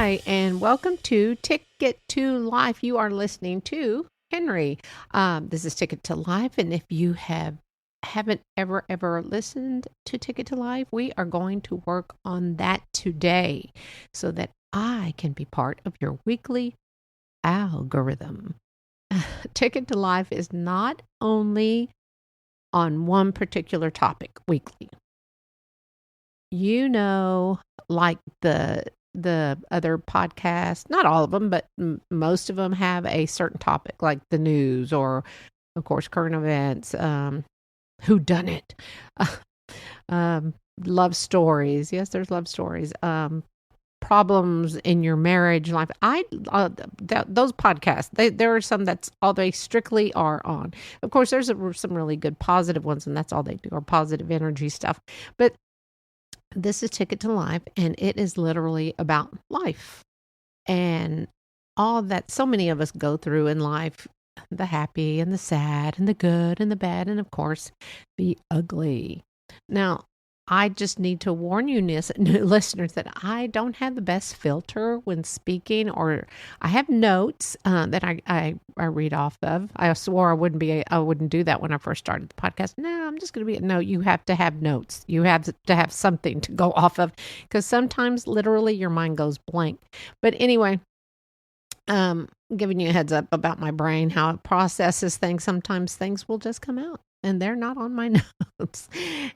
Hi, and welcome to Ticket to Life. You are listening to Henrie. This is Ticket to Life, and if you haven't ever listened to Ticket to Life, we are going to work on that today so that I can be part of your weekly algorithm. Ticket to Life is not only on one particular topic weekly. You know, like the other podcasts, not all of them, but most of them have a certain topic, like the news or, of course, current events, who done it, love stories. Yes, there's love stories. Problems in your marriage life. Those podcasts. There are some that's all they strictly are on. Of course, there's some really good positive ones, and that's all they do are positive energy stuff. But this is Ticket to Life, and it is literally about life and all that so many of us go through in life, the happy and the sad and the good and the bad, and of course, the ugly. Now, I just need to warn you, new listeners, that I don't have the best filter when speaking, or I have notes that I read off of. I swore I wouldn't do that when I first started the podcast. No, I'm just going to no. You have to have notes. You have to have something to go off of, because sometimes literally your mind goes blank. But anyway, giving you a heads up about my brain, how it processes things. Sometimes things will just come out, and they're not on my notes.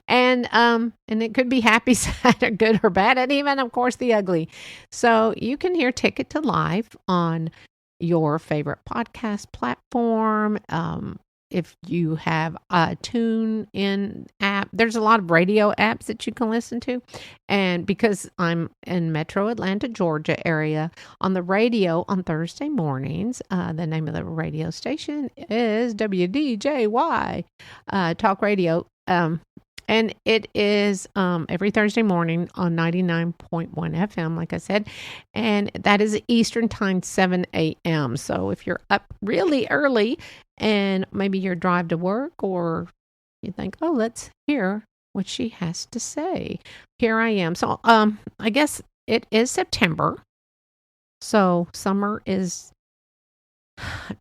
And it could be happy, sad, or good or bad, and even, of course, the ugly. So you can hear Ticket to Life on your favorite podcast platform. If you have a TuneIn app, there's a lot of radio apps that you can listen to. And because I'm in Metro Atlanta, Georgia area, on the radio on Thursday mornings, the name of the radio station is WDJY Talk Radio. And it is every Thursday morning on 99.1 FM, like I said. And that is Eastern time, 7 a.m. So if you're up really early and maybe your drive to work, or you think, oh, let's hear what she has to say. Here I am. So I guess it is September. So summer is...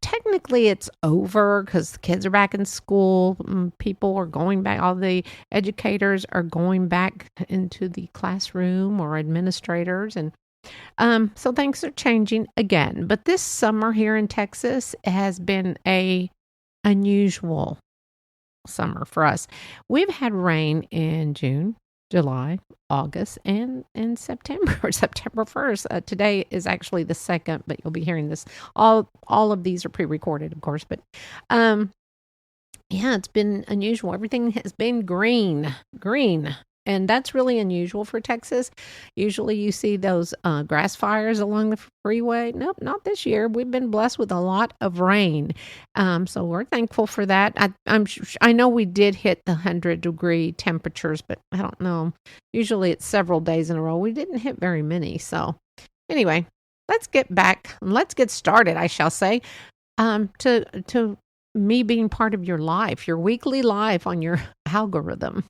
technically it's over because the kids are back in school. People are going back. All the educators are going back into the classroom, or administrators. And so things are changing again. But this summer here in Texas has been a unusual summer for us. We've had rain in June, July, August, and September. September 1st. Today is actually the 2nd, but you'll be hearing this. All of these are pre-recorded, of course. But yeah, it's been unusual. Everything has been green. And that's really unusual for Texas. Usually you see those grass fires along the freeway. Nope, not this year. We've been blessed with a lot of rain. So we're thankful for that. I know we did hit the 100-degree temperatures, but I don't know. Usually it's several days in a row. We didn't hit very many. So anyway, let's get back. Let's get started, I shall say, to me being part of your life, your weekly life on your algorithm.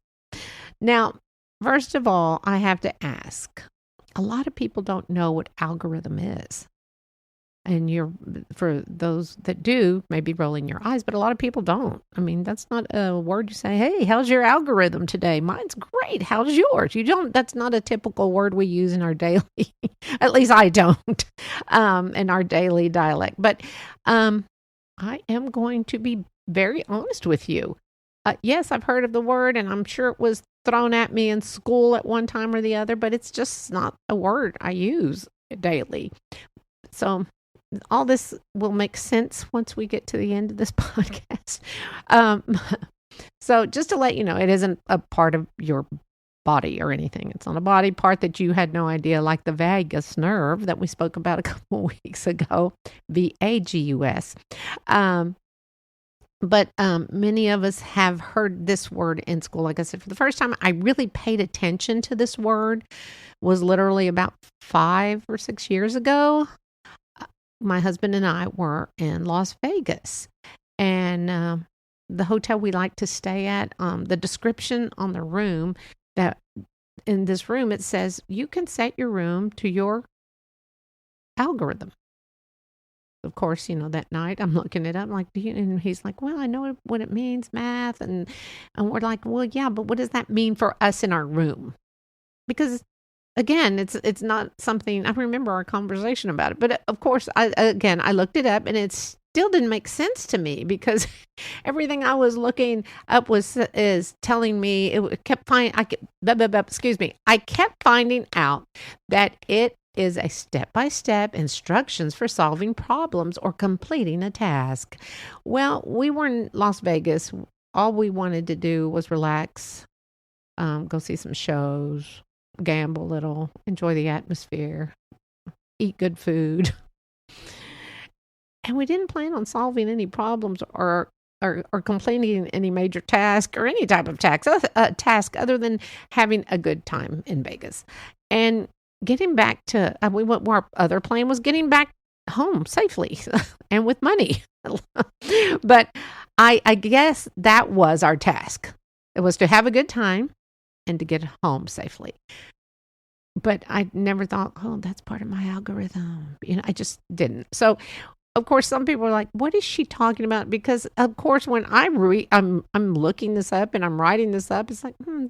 Now, first of all, I have to ask, a lot of people don't know what algorithm is. And for those that do, maybe rolling your eyes, but a lot of people don't. I mean, that's not a word you say, hey, how's your algorithm today? Mine's great. How's yours? That's not a typical word we use in our daily, at least I don't, in our daily dialect. But I am going to be very honest with you. Yes, I've heard of the word, and I'm sure it was thrown at me in school at one time or the other, but it's just not a word I use daily. So all this will make sense once we get to the end of this podcast. So just to let you know, it isn't a part of your body or anything. It's not a body part that you had no idea, like the vagus nerve that we spoke about a couple of weeks ago, VAGUS. But many of us have heard this word in school. Like I said, for the first time I really paid attention to this word was literally about 5 or 6 years ago. My husband and I were in Las Vegas, and the hotel we like to stay at, the description on the room, that in this room, it says you can set your room to your algorithm. Of course, that night I'm looking it up, like, and he's like, well, I know what it means, math. And we're like, well, yeah, but what does that mean for us in our room? Because again, it's not something, I remember our conversation about it, but of course, I looked it up and it still didn't make sense to me because everything I was looking up is telling me, I kept finding out that it is a step-by-step instructions for solving problems or completing a task. Well, we were in Las Vegas. All we wanted to do was relax, go see some shows, gamble a little, enjoy the atmosphere, eat good food. And we didn't plan on solving any problems or completing any major task or any type of task other than having a good time in Vegas. And getting back to, our other plan was getting back home safely and with money. But I guess that was our task. It was to have a good time and to get home safely. But I never thought, oh, that's part of my algorithm. I just didn't. So, of course, some people are like, what is she talking about? Because, of course, when I'm looking this up and I'm writing this up, it's like, I'm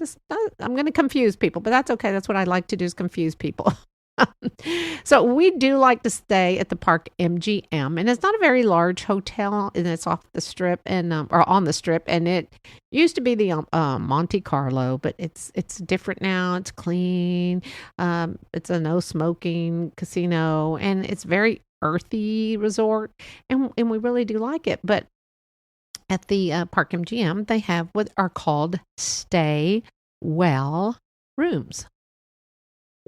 going to confuse people. But that's okay. That's what I like to do, is confuse people. So we do like to stay at the Park MGM, and it's not a very large hotel, and it's off the strip or on the strip, and it used to be the Monte Carlo, but it's different now. It's clean. It's a no smoking casino, and it's very earthy resort, and we really do like it. But at the Park MGM, they have what are called stay well rooms,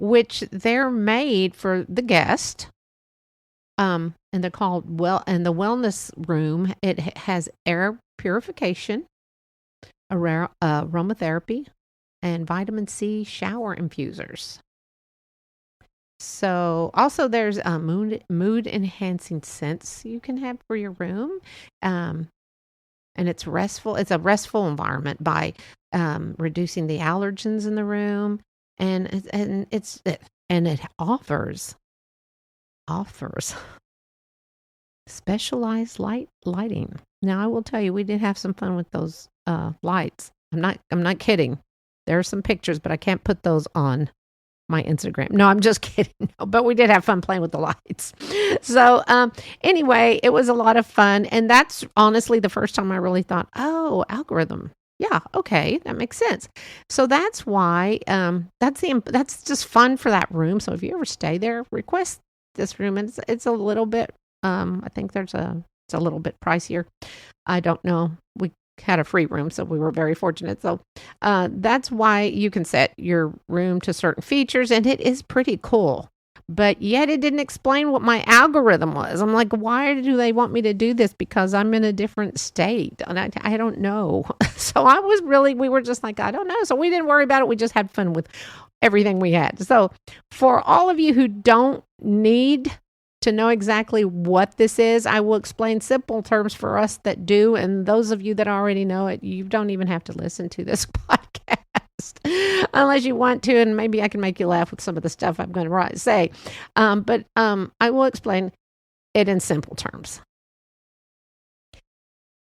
which they're made for the guest. And they're called and the wellness room, it has air purification, aromatherapy, and vitamin C shower infusers. So also there's mood enhancing scents you can have for your room. And it's restful. It's a restful environment by reducing the allergens in the room. And it offers specialized lighting. Now, I will tell you, we did have some fun with those lights. I'm not kidding. There are some pictures, but I can't put those on my Instagram. No, I'm just kidding. No, but we did have fun playing with the lights. So anyway, it was a lot of fun, and that's honestly the first time I really thought, oh, algorithm. Yeah, okay, that makes sense. So that's why that's just fun for that room. So if you ever stay there, request this room, and it's a little bit. I think it's a little bit pricier. I don't know. We had a free room, so we were very fortunate. So that's why you can set your room to certain features, and it is pretty cool. But yet it didn't explain what my algorithm was. I'm like, why do they want me to do this? Because I'm in a different state. And I don't know. So we were just like, I don't know. So we didn't worry about it. We just had fun with everything we had. So for all of you who don't need to know exactly what this is, I will explain simple terms for us that do. And those of you that already know it, you don't even have to listen to this podcast. Unless you want to, and maybe I can make you laugh with some of the stuff I'm going to say. But I will explain it in simple terms.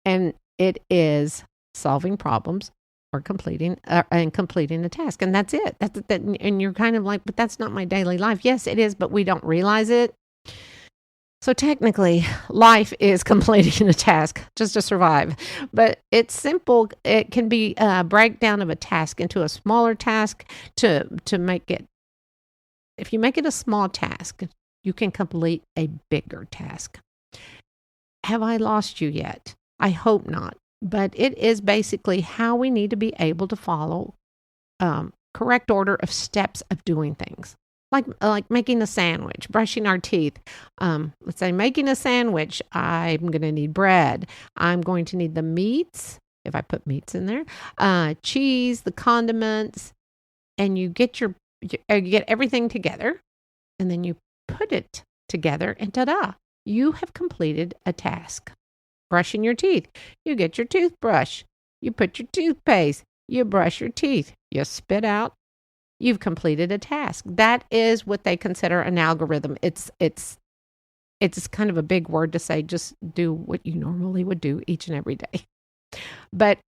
And it is solving problems or completing a task. And that's it. And you're kind of like, but that's not my daily life. Yes, it is, but we don't realize it. So technically, life is completing a task just to survive. But it's simple. It can be a breakdown of a task into a smaller task to make it. If you make it a small task, you can complete a bigger task. Have I lost you yet? I hope not. But it is basically how we need to be able to follow correct order of steps of doing things. Like making a sandwich, brushing our teeth. Let's say making a sandwich, I'm going to need bread. I'm going to need the meats, if I put meats in there, cheese, the condiments, and you get you get everything together, and then you put it together, and ta-da, you have completed a task. Brushing your teeth, you get your toothbrush, you put your toothpaste, you brush your teeth, you spit out. You've completed a task. That is what they consider an algorithm. It's it's kind of a big word to say, just do what you normally would do each and every day. But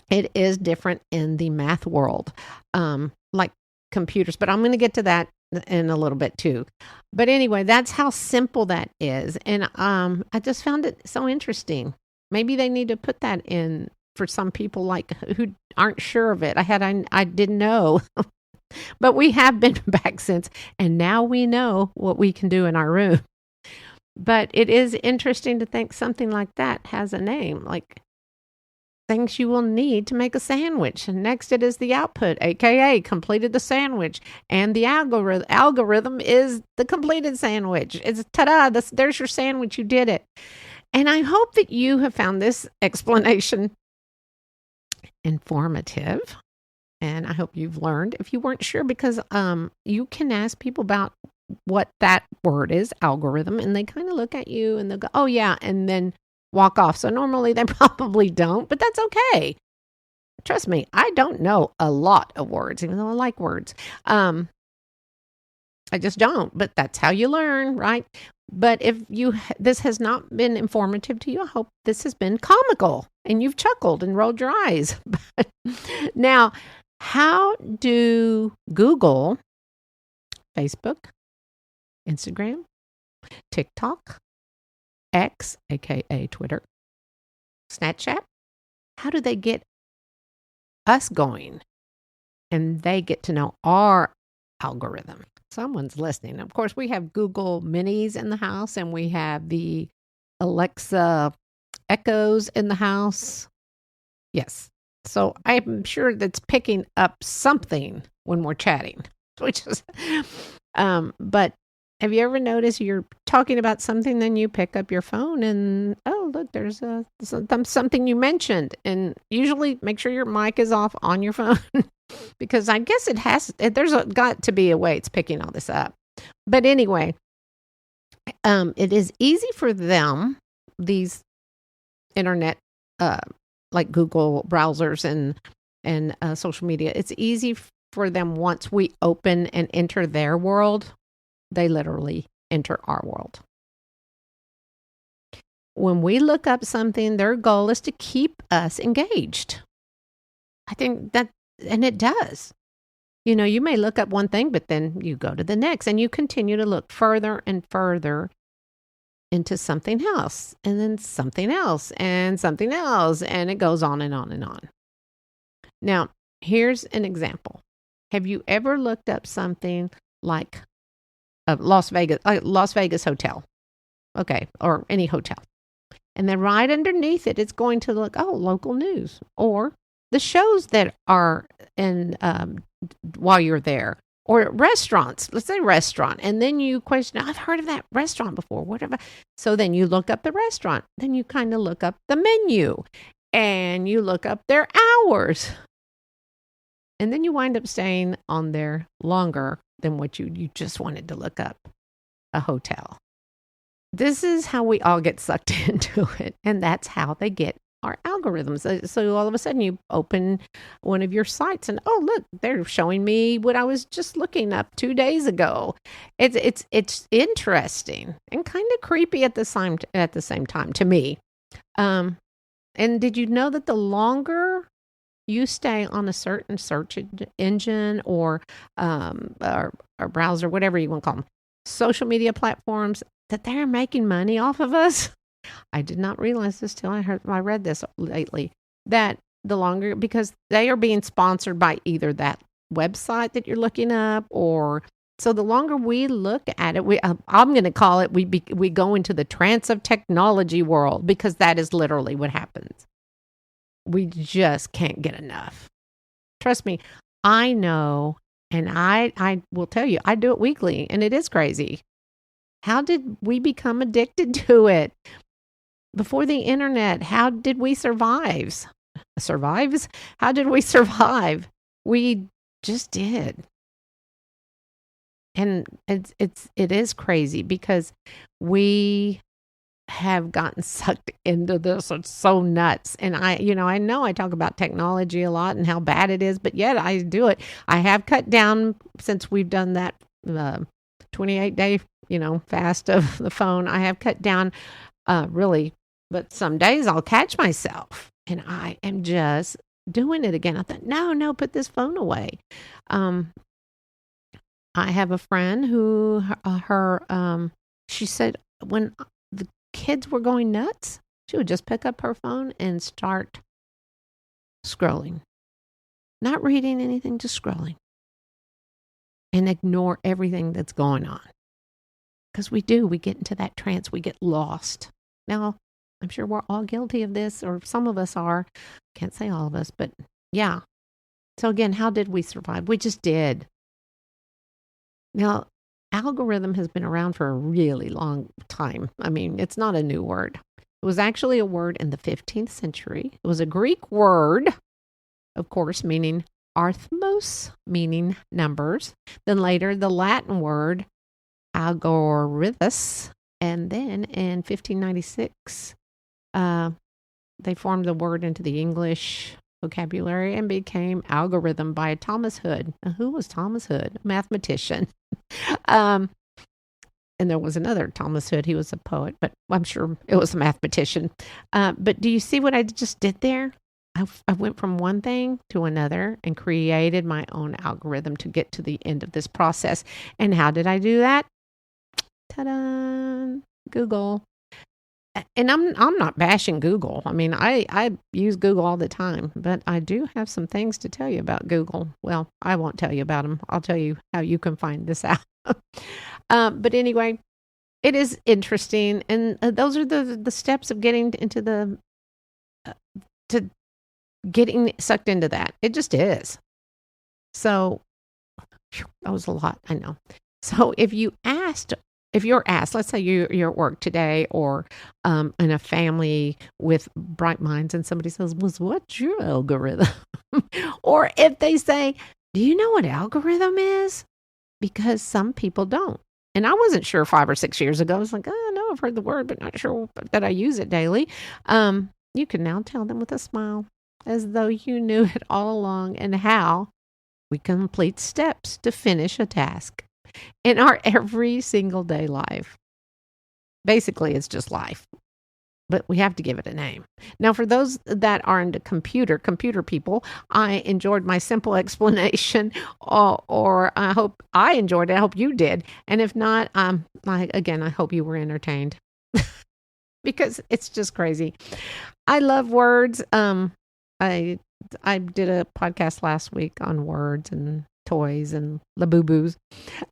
it is different in the math world, like computers. But I'm going to get to that in a little bit too. But anyway, that's how simple that is. And I just found it so interesting. Maybe they need to put that in for some people like who aren't sure of it. I didn't know. But we have been back since, and now we know what we can do in our room. But it is interesting to think something like that has a name, like things you will need to make a sandwich. And next it is the output, aka completed the sandwich. And the algorithm is the completed sandwich. It's ta-da, there's your sandwich, you did it. And I hope that you have found this explanation informative. And I hope you've learned, if you weren't sure, because you can ask people about what that word is, algorithm, and they kind of look at you and they'll go, oh yeah, and then walk off. So normally they probably don't, but that's okay. Trust me, I don't know a lot of words, even though I like words. I just don't, but that's how you learn, right? But if this has not been informative to you, I hope this has been comical and you've chuckled and rolled your eyes. Now, how do Google, Facebook, Instagram, TikTok, X, aka Twitter, Snapchat, how do they get us going? And they get to know our algorithm. Someone's listening. Of course, we have Google Minis in the house, and we have the Alexa Echoes in the house. Yes. So I'm sure that's picking up something when we're chatting, which is, but have you ever noticed you're talking about something, then you pick up your phone and, oh, look, there's something you mentioned. And usually make sure your mic is off on your phone because I guess there's got to be a way it's picking all this up. But anyway, it is easy for them, these internet, like Google browsers and social media, it's easy for them once we open and enter their world, they literally enter our world. When we look up something, their goal is to keep us engaged. I think that, and it does. You know, you may look up one thing, but then you go to the next and you continue to look further and further into something else, and then something else, and something else, and it goes on and on and on. Now, here's an example. Have you ever looked up something like a Las Vegas hotel? Okay, or any hotel. And then right underneath it, it's going to look, local news, or the shows that are in while you're there. Or restaurants, let's say restaurant. And then you question, I've heard of that restaurant before. Whatever. So then you look up the restaurant. Then you kind of look up the menu. And you look up their hours. And then you wind up staying on there longer than what you just wanted to look up a hotel. This is how we all get sucked into it. And that's how they get our algorithms. So all of a sudden you open one of your sites and, oh, look, they're showing me what I was just looking up 2 days ago. It's interesting and kind of creepy at the same time to me. And did you know that the longer you stay on a certain search engine or browser, whatever you want to call them, social media platforms, that they're making money off of us? I did not realize this till I read this lately, that the longer, because they are being sponsored by either that website that you're looking up, or so the longer we look at it, I'm going to call it, we go into the trance of technology world, because that is literally what happens. We just can't get enough. Trust me, I know, and I will tell you, I do it weekly, and it is crazy. How did we become addicted to it? Before the internet, how did we survive? How did we survive? We just did. And it is crazy because we have gotten sucked into this. It's so nuts. And I know I talk about technology a lot and how bad it is, but yet I do it. I have cut down since we've done that 28-day fast of the phone. I have cut down really, but some days I'll catch myself and I am just doing it again. I thought, no, put this phone away. I have a friend who she said when the kids were going nuts, she would just pick up her phone and start scrolling, not reading anything, just scrolling, and ignore everything that's going on. Because we get into that trance, we get lost. Now, I'm sure we're all guilty of this, or some of us are. Can't say all of us, but yeah. So again, how did we survive? We just did. Now, algorithm has been around for a really long time. I mean, it's not a new word. It was actually a word in the 15th century. It was a Greek word, of course, meaning arithmos, meaning numbers. Then later, the Latin word algorithmus. And then in 1596, they formed the word into the English vocabulary and became algorithm by Thomas Hood. Now, who was Thomas Hood? A mathematician. And there was another Thomas Hood. He was a poet, but I'm sure it was a mathematician. But do you see what I just did there? I went from one thing to another and created my own algorithm to get to the end of this process. And how did I do that? Ta-da! Google. And I'm not bashing Google. I mean, I use Google all the time, but I do have some things to tell you about Google. Well, I won't tell you about them. I'll tell you how you can find this out. But anyway, it is interesting, and those are the steps of getting into to getting sucked into that. It just is. So that was a lot, I know. So if you're asked, let's say you're at work today or in a family with bright minds and somebody says, what's your algorithm? Or if they say, do you know what algorithm is? Because some people don't. And I wasn't sure 5 or 6 years ago. I was like, oh, no, I've heard the word, but not sure that I use it daily. You can now tell them with a smile as though you knew it all along and how we complete steps to finish a task in our every single day life. Basically, it's just life, but we have to give it a name. Now, for those that are into computer people, I enjoyed my simple explanation, or I hope I enjoyed it. I hope you did. And if not, I hope you were entertained because it's just crazy. I love words. I did a podcast last week on words and toys and the boo-boos.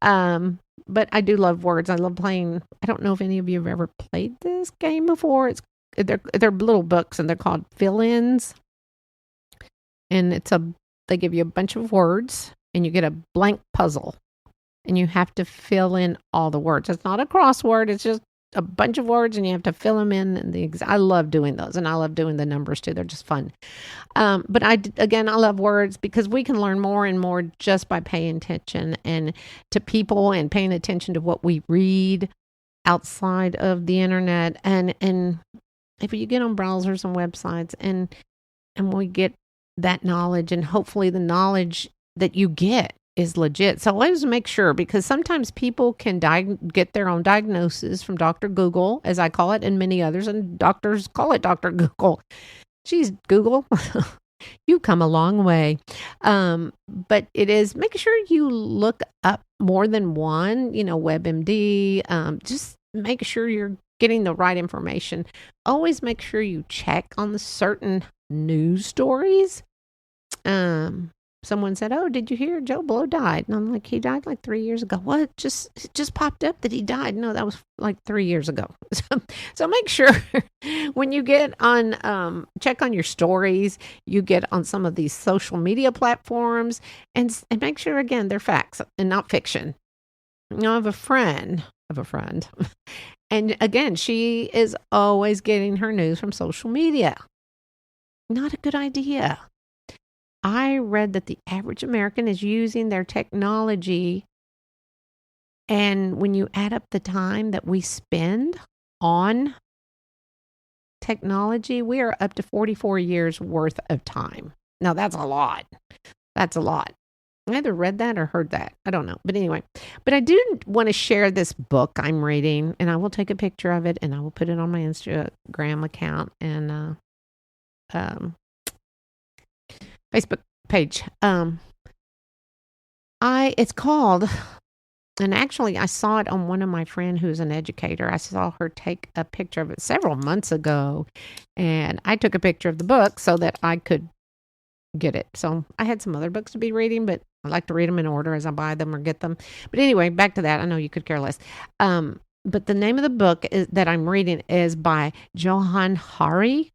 But I do love words. I love playing. I don't know if any of you have ever played this game before. They're little books and they're called fill-ins. And they give you a bunch of words and you get a blank puzzle and you have to fill in all the words. It's not a crossword. It's just a bunch of words and you have to fill them in. And I love doing those, and I love doing the numbers too. They're just fun. But I love words because we can learn more and more just by paying attention and to people and paying attention to what we read outside of the internet. And if you get on browsers and websites and we get that knowledge, and hopefully the knowledge that you get is legit. So always make sure, because sometimes people can get their own diagnosis from Dr. Google, as I call it, and many others, and doctors call it Dr. Google. Geez, Google, you've come a long way. But it is, make sure you look up more than one, WebMD, just make sure you're getting the right information. Always make sure you check on the certain news stories. Someone said, oh, did you hear Joe Blow died? And I'm like, he died like 3 years ago. What? It just popped up that he died. No, that was like 3 years ago. So make sure when you get on, check on your stories, you get on some of these social media platforms and make sure, again, they're facts and not fiction. I have a friend, and again, she is always getting her news from social media. Not a good idea. I read that the average American is using their technology, and when you add up the time that we spend on technology, we are up to 44 years worth of time. Now, that's a lot. I either read that or heard that. I don't know. But anyway, but I do want to share this book I'm reading, and I will take a picture of it and I will put it on my Instagram account and Facebook page. It's called, and actually I saw it on one of my friend who's an educator. I saw her take a picture of it several months ago, and I took a picture of the book so that I could get it. So I had some other books to be reading, but I like to read them in order as I buy them or get them. But anyway, back to that. I know you could care less. But the name of the book that I'm reading is by Henrie.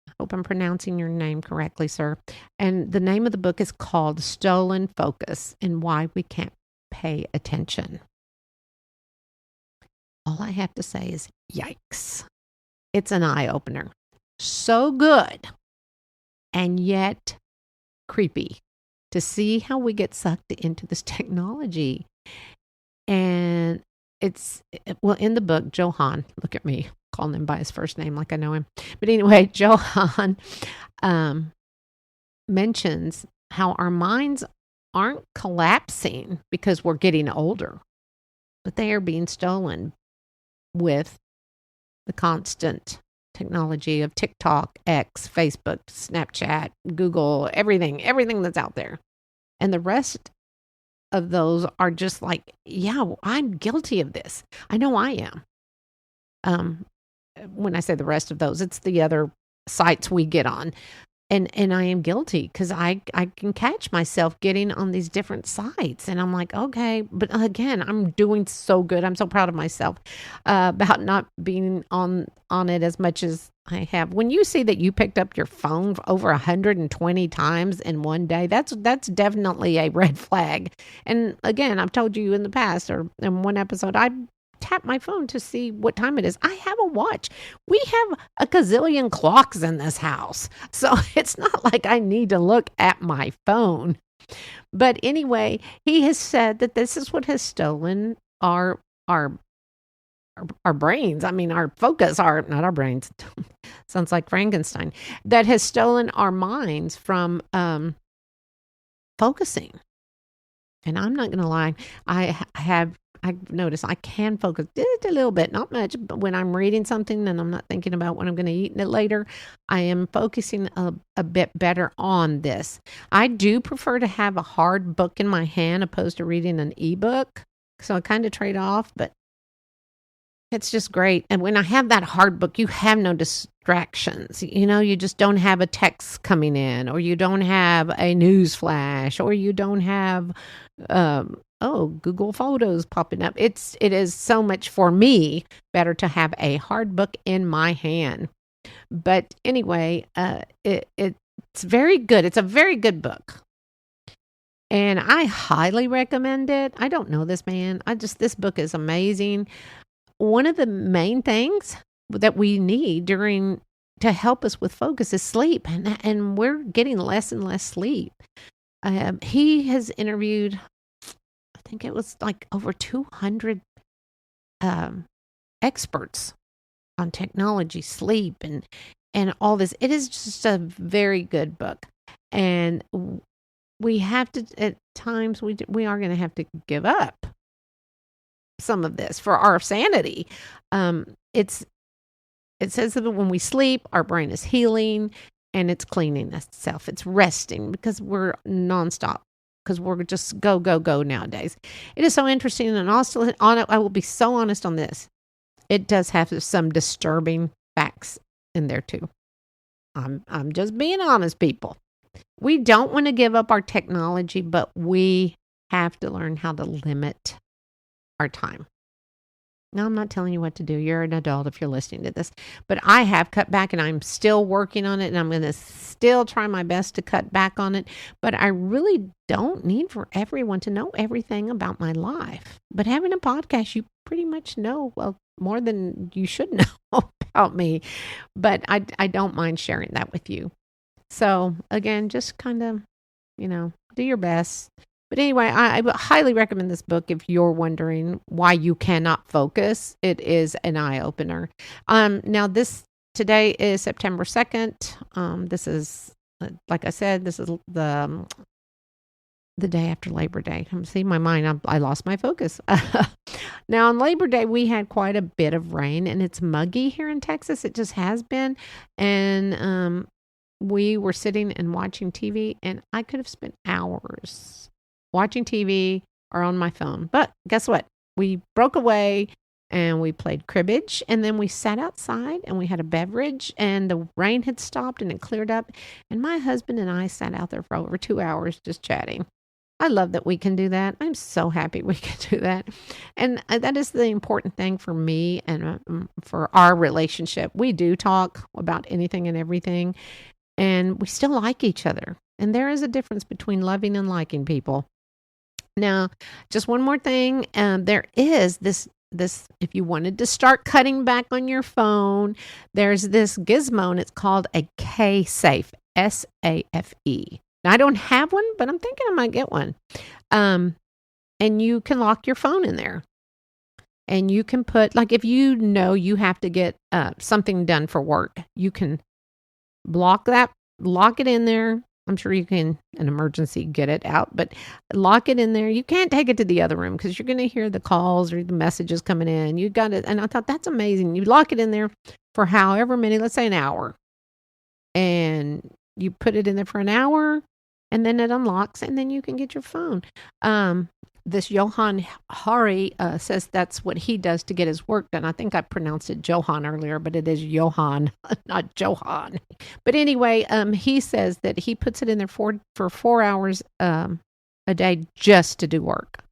I hope I'm pronouncing your name correctly, sir. And the name of the book is called Stolen Focus and Why We Can't Pay Attention. All I have to say is yikes. It's an eye-opener. So good and yet creepy to see how we get sucked into this technology. And well, in the book, Johan, look at me calling him by his first name like I know him. But anyway, Johan mentions how our minds aren't collapsing because we're getting older, but they are being stolen with the constant technology of TikTok, X, Facebook, Snapchat, Google, everything that's out there. And the rest of those are just like, yeah, I'm guilty of this. I know I am. When I say the rest of those, it's the other sites we get on. And I am guilty because I can catch myself getting on these different sites. And I'm like, okay. But again, I'm doing so good. I'm so proud of myself about not being on it as much as I have. When you see that you picked up your phone over 120 times in one day, that's definitely a red flag. And again, I've told you in the past or in one episode, I tap my phone to see what time it is. I have a watch. We have a gazillion clocks in this house. So it's not like I need to look at my phone. But anyway, he has said that this is what has stolen our brains. I mean, our focus, not our brains. Sounds like Frankenstein. That has stolen our minds from focusing. And I'm not going to lie. I've noticed I can focus just a little bit, not much, but when I'm reading something and I'm not thinking about what I'm going to eat in it later, I am focusing a bit better on this. I do prefer to have a hard book in my hand opposed to reading an ebook. So I kind of trade off, but it's just great. And when I have that hard book, you have no distractions. You know, you just don't have a text coming in, or you don't have a news flash, or you don't have Google Photos popping up. It is so much for me better to have a hard book in my hand. But anyway, it's very good. It's a very good book. And I highly recommend it. I don't know this man. This book is amazing. One of the main things that we need to help us with focus is sleep. And we're getting less and less sleep. He has interviewed, I think it was like over 200 experts on technology, sleep, and all this. It is just a very good book. And we have to, at times, we are going to have to give up some of this for our sanity. It says that when we sleep, our brain is healing and it's cleaning itself. It's resting because we're nonstop. Because we're just go nowadays. It is so interesting, and also I will be so honest on this. It does have some disturbing facts in there too. I'm just being honest, people. We don't want to give up our technology, but we have to learn how to limit our time. Now, I'm not telling you what to do. You're an adult if you're listening to this. But I have cut back, and I'm still working on it, and I'm going to still try my best to cut back on it. But I really don't need for everyone to know everything about my life. But having a podcast, you pretty much know, well, more than you should know about me. But I don't mind sharing that with you. So, again, just kind of, do your best. But anyway, I would highly recommend this book if you're wondering why you cannot focus. It is an eye-opener. Now, today is September 2nd. This is, like I said, this is the the day after Labor Day. See, my mind, I lost my focus. Now, on Labor Day, we had quite a bit of rain, and it's muggy here in Texas. It just has been. And we were sitting and watching TV, and I could have spent hours watching TV or on my phone. But guess what? We broke away and we played cribbage, and then we sat outside and we had a beverage, and the rain had stopped and it cleared up. And my husband and I sat out there for over 2 hours just chatting. I love that we can do that. I'm so happy we can do that. And that is the important thing for me and for our relationship. We do talk about anything and everything, and we still like each other. And there is a difference between loving and liking people. Now, just one more thing. There is this, if you wanted to start cutting back on your phone, there's this gizmo, and it's called a K-Safe, S-A-F-E. Now, I don't have one, but I'm thinking I might get one. And you can lock your phone in there. And you can put, like, if you know you have to get something done for work, you can lock it in there. I'm sure you can, an emergency, get it out, but lock it in there. You can't take it to the other room because you're going to hear the calls or the messages coming in. You got it. And I thought, that's amazing. You lock it in there for however many, let's say an hour. And you put it in there for an hour, and then it unlocks, and then you can get your phone. This Johan Henrie says that's what he does to get his work done. I think I pronounced it Johan earlier, but it is Johan, not Johan. But anyway, he says that he puts it in there for 4 hours a day just to do work.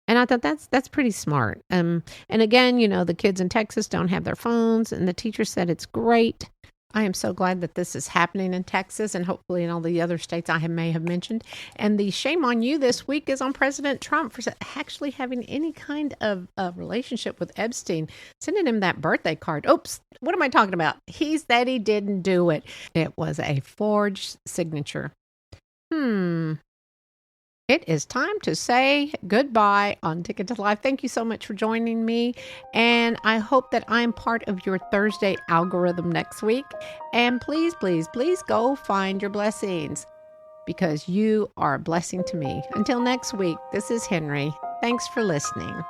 And I thought that's pretty smart. And again, the kids in Texas don't have their phones, and the teacher said it's great. I am so glad that this is happening in Texas and hopefully in all the other states I may have mentioned. And the shame on you this week is on President Trump for actually having any kind of relationship with Epstein, sending him that birthday card. Oops, what am I talking about? He said he didn't do it. It was a forged signature. It is time to say goodbye on Ticket to Life. Thank you so much for joining me. And I hope that I'm part of your Thursday algorithm next week. And please, please, please go find your blessings because you are a blessing to me. Until next week, this is Henrie. Thanks for listening.